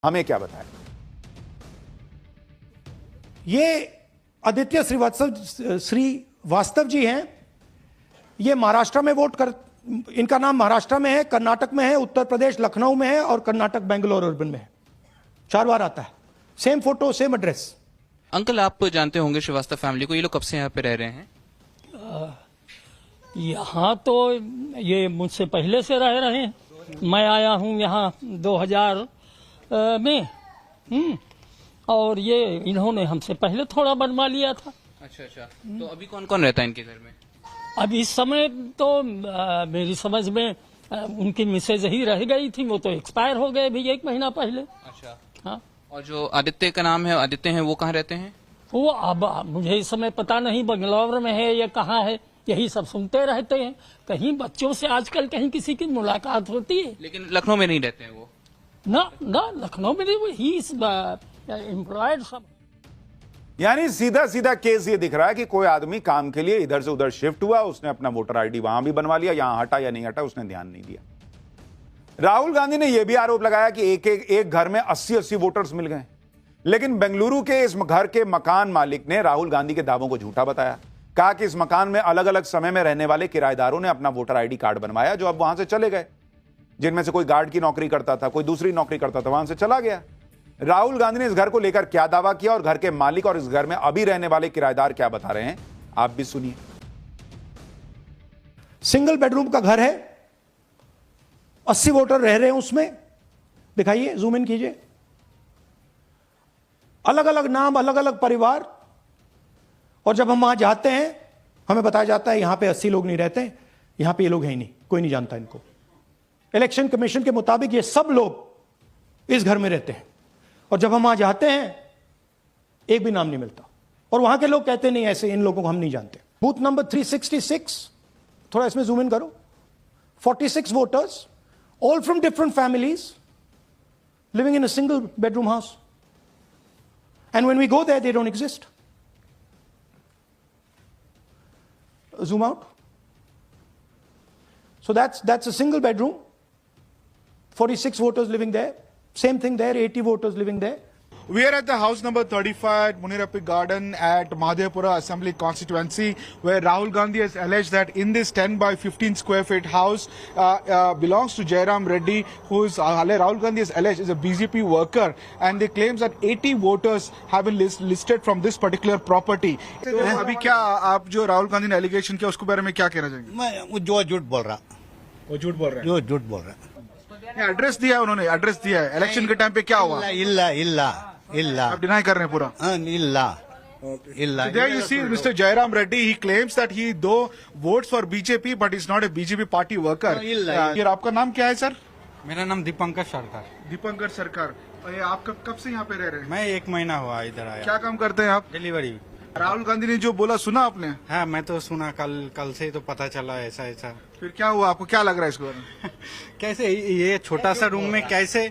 हमें क्या बताया। ये आदित्य श्रीवास्तव जी हैं। ये महाराष्ट्र में वोट कर, इनका नाम महाराष्ट्र में है, कर्नाटक में है, उत्तर प्रदेश लखनऊ में है और कर्नाटक बेंगलोर अर्बन में है। 4 बार आता है। Same photo same address. Uncle आप जानते होंगे श्रीवास्तव फैमिली को, ये लोग कब से यहाँ पे रह रहे हैं? यहाँ तो ये मुझसे पहले से रह रहे हैं। मैं आया हूँ यहाँ 2000 में और ये इन्होंने हमसे पहले थोड़ा बनवा लिया था। अच्छा। तो अभी कौन कौन रहता है इनके घर में? अब इस समय तो मेरी समझ में उनकी मिसेज ही रह गई थी, वो तो एक्सपायर हो गए भी 1 महीना पहले। अच्छा। हाँ। और जो आदित्य का नाम है, आदित्य हैं, वो कहाँ रहते हैं? वो अब मुझे इस समय पता नहीं बंगलौर में है या कहाँ है, यही सब सुनते रहते हैं। कहीं बच्चों से आजकल कहीं किसी की मुलाकात होती है। लेकिन लखनऊ में नहीं रहते हैं वो? ना लखनऊ में नहीं, वो ही एम्प्लॉयड सब। यानी सीधा सीधा केस ये दिख रहा है कि कोई आदमी काम के लिए इधर से उधर शिफ्ट हुआ, उसने अपना वोटर आईडी वहां भी बनवा लिया, यहां हटा या नहीं हटा उसने ध्यान नहीं दिया। राहुल गांधी ने यह भी आरोप लगाया कि एक घर में 80-80 वोटर्स मिल गए। लेकिन बेंगलुरु के इस घर के मकान मालिक ने राहुल गांधी के दावों को झूठा बताया। कहा कि इस मकान में अलग अलग समय में रहने वाले किराएदारों ने अपना वोटर आईडी कार्ड बनवाया, जो अब वहां से चले गए। जिनमें से कोई गार्ड की नौकरी करता था, कोई दूसरी नौकरी करता था, वहां से चला गया। राहुल गांधी ने इस घर को लेकर क्या दावा किया और घर के मालिक और इस घर में अभी रहने वाले किराएदार क्या बता रहे हैं, आप भी सुनिए। सिंगल बेडरूम का घर है, 80 वोटर रह रहे हैं उसमें। दिखाइए, जूम इन कीजिए। अलग अलग नाम, अलग अलग परिवार। और जब हम वहां जाते हैं हमें बताया जाता है यहां पे 80 लोग नहीं रहते, यहां पे ये लोग हैं ही नहीं, कोई नहीं जानता इनको। इलेक्शन कमीशन के मुताबिक ये सब लोग इस घर में रहते हैं। और जब हम वहां जाते हैं एक भी नाम नहीं मिलता। और वहां के लोग कहते नहीं, ऐसे इन लोगों को हम नहीं जानते। बूथ नंबर 366, थोड़ा इसमें जूम इन करो। 46 voters, all from different families, living in a single bedroom house. And when we go there, they don't exist. Zoom out. So that's a single bedroom. 46 voters living there. Same thing there, 80 voters living there. We are at the house number 35 at Munirapi Garden at Mahadevapura Assembly constituency, where Rahul Gandhi has alleged that in this 10 by 15 square feet house belongs to Jairam Reddy, who is Rahul Gandhi has alleged is a BJP worker, and they claims that 80 voters have been listed from this particular property. तो अभी क्या आप जो राहुल गांधी ने allegation किया उसके बारे में क्या कहना चाहेंगे? मैं जो झूठ बोल रहा, वो झूठ बोल रहे हैं। जो झूठ बोल रहा। एड्रेस दिया है उन्होंने, एड्रेस दिया है। इलेक्शन के टाइम पे क्या हुआ? इल्ला आप डिनाई कर रहे हैं पूरा? इल्ला। There you see Mr. Jairam Reddy, he claims that he though votes for BJP but he's not a BJP party worker. फिर आपका नाम क्या है सर? मेरा नाम दीपंकर सरकार। दीपंकर सरकार। ये आप कब से यहाँ पे रह रहे हैं? मैं 1 महीना हुआ इधर आया। क्या काम करते हैं आप? डिलीवरी। राहुल गांधी ने जो बोला सुना आपने? हाँ मैं तो सुना, कल से तो पता चला ऐसा। फिर क्या हुआ, आपको क्या लग रहा है इसके बारे में? कैसे ये छोटा सा रूम में कैसे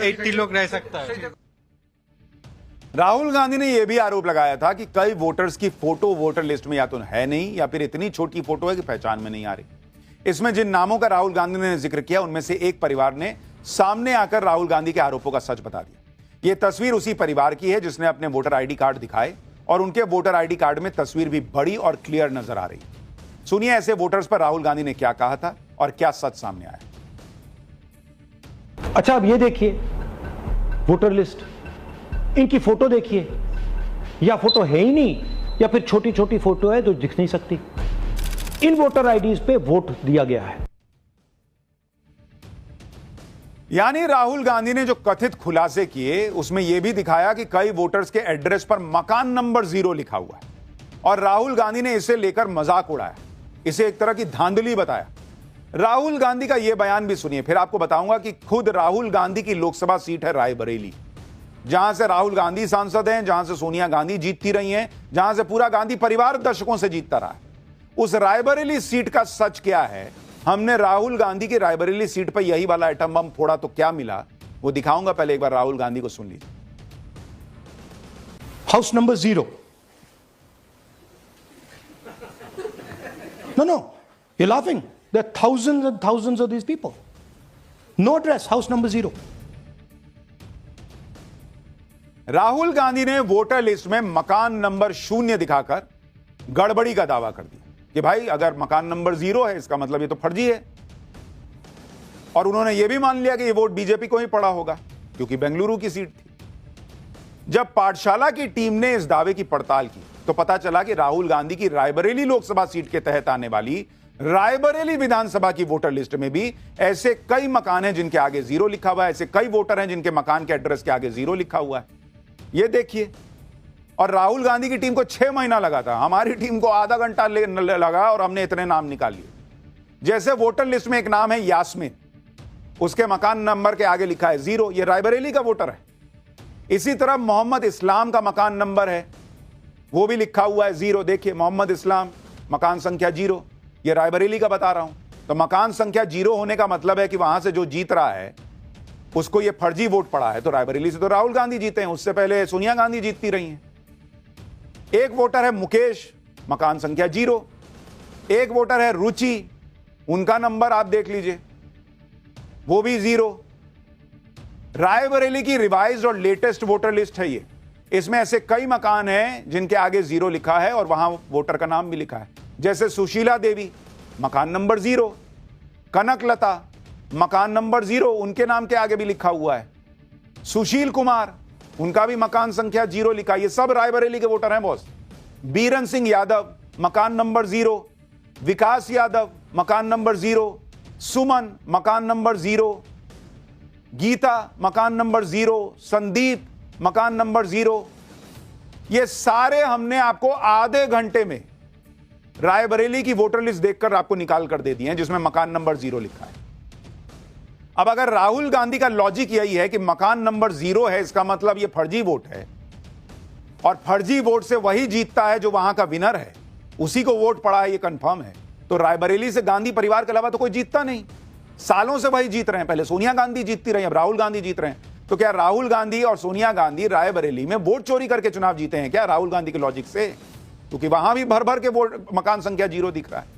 80 लोग रह सकता है? राहुल गांधी ने यह भी आरोप लगाया था कि कई वोटर्स की फोटो वोटर लिस्ट में या तो है नहीं या फिर इतनी छोटी फोटो है कि पहचान में नहीं आ रही। इसमें जिन नामों का राहुल गांधी ने जिक्र किया उनमें से एक परिवार ने सामने आकर राहुल गांधी के आरोपों का सच बता दिया। यह तस्वीर उसी परिवार की है जिसने अपने वोटर आईडी कार्ड दिखाए और उनके वोटर आईडी कार्ड में तस्वीर भी बड़ी और क्लियर नजर आ रही। सुनिए ऐसे वोटर्स पर राहुल गांधी ने क्या कहा था और क्या सच सामने आया। अच्छा, अब ये देखिए वोटर लिस्ट, इनकी फोटो देखिए, या फोटो है ही नहीं या फिर छोटी छोटी फोटो है जो दिख नहीं सकती। इन वोटर आईडीज पे वोट दिया गया है। यानी राहुल गांधी ने जो कथित खुलासे किए उसमें यह भी दिखाया कि कई वोटर्स के एड्रेस पर मकान नंबर 0 लिखा हुआ है और राहुल गांधी ने इसे लेकर मजाक उड़ाया, इसे एक तरह की धांधली बताया। राहुल गांधी का यह बयान भी सुनिए, फिर आपको बताऊंगा कि खुद राहुल गांधी की लोकसभा सीट है रायबरेली, जहां से राहुल गांधी सांसद हैं, जहां से सोनिया गांधी जीतती रही हैं, जहां से पूरा गांधी परिवार दशकों से जीतता रहा है। उस रायबरेली सीट का सच क्या है? हमने राहुल गांधी की रायबरेली सीट पर यही वाला एटम बम फोड़ा तो क्या मिला, वो दिखाऊंगा। पहले एक बार राहुल गांधी को सुन लीजिए। House number 0। No, you're laughing. There are thousands and thousands of these people. No address, house number 0. Rahul Gandhi ने वोटर लिस्ट में मकान नंबर 0 दिखाकर गड़बड़ी का दावा कर दिया कि भाई अगर मकान नंबर 0 है इसका मतलब ये तो फर्जी है। और उन्होंने ये भी मान लिया कि ये वोट बीजेपी को ही पड़ा होगा क्योंकि बेंगलुरु की सीट थी। जब पाठशाला की टीम ने इस दावे की पड़ताल की तो पता चला कि राहुल गांधी की रायबरेली लोकसभा सीट के तहत आने वाली रायबरेली विधानसभा की वोटर लिस्ट में भी ऐसे कई मकान हैं जिनके आगे 0 लिखा हुआ है, ऐसे कई वोटर हैं जिनके मकान के एड्रेस के आगे 0 लिखा हुआ है। ये देखिए, और राहुल गांधी की टीम को 6 महीना लगा था, हमारी टीम को आधा घंटा लगा और हमने इतने नाम निकाल लिए। जैसे वोटर लिस्ट में एक नाम है यास्मीन, उसके मकान नंबर के आगे लिखा है 0, ये रायबरेली का वोटर है। इसी तरह मोहम्मद इस्लाम का मकान नंबर है, वो भी लिखा हुआ है 0। देखिए मोहम्मद इस्लाम मकान संख्या 0, ये रायबरेली का बता रहा हूं। तो मकान संख्या 0 होने का मतलब है कि वहां से जो जीत रहा है उसको ये फर्जी वोट पड़ा है। तो रायबरेली से तो राहुल गांधी जीते हैं, उससे पहले सोनिया गांधी जीतती रही हैं। एक वोटर है मुकेश, मकान संख्या 0। एक वोटर है रुचि, उनका नंबर आप देख लीजिए, वो भी 0। रायबरेली की रिवाइज्ड और लेटेस्ट वोटर लिस्ट है ये। इसमें ऐसे कई मकान हैं जिनके आगे 0 लिखा है और वहां वोटर का नाम भी लिखा है। जैसे सुशीला देवी, मकान नंबर 0। कनकलता, मकान नंबर 0, उनके नाम के आगे भी लिखा हुआ है। सुशील कुमार, उनका भी मकान संख्या 0 लिखा है। ये सब रायबरेली के वोटर हैं बॉस। बीरन सिंह यादव, मकान नंबर 0। विकास यादव, मकान नंबर 0। सुमन, मकान नंबर 0। गीता, मकान नंबर 0। संदीप, मकान नंबर 0। ये सारे हमने आपको आधे घंटे में रायबरेली की वोटर लिस्ट देखकर आपको निकाल कर दे दिए हैं जिसमें मकान नंबर 0 लिखा है। अब अगर राहुल गांधी का लॉजिक यही है कि मकान नंबर 0 है, इसका मतलब ये फर्जी वोट है और फर्जी वोट से वही जीतता है जो वहां का विनर है, उसी को वोट पड़ा है, ये कंफर्म है। तो रायबरेली से गांधी परिवार के अलावा तो कोई जीतता नहीं। सालों से वही जीत रहे हैं। पहले सोनिया गांधी जीतती रही, अब राहुल गांधी जीत रहे हैं। तो क्या राहुल गांधी और सोनिया गांधी रायबरेली में वोट चोरी करके चुनाव जीते हैं क्या राहुल गांधी के लॉजिक से? क्योंकि वहां भी भर भर के वोट मकान संख्या 0 दिख रहा है।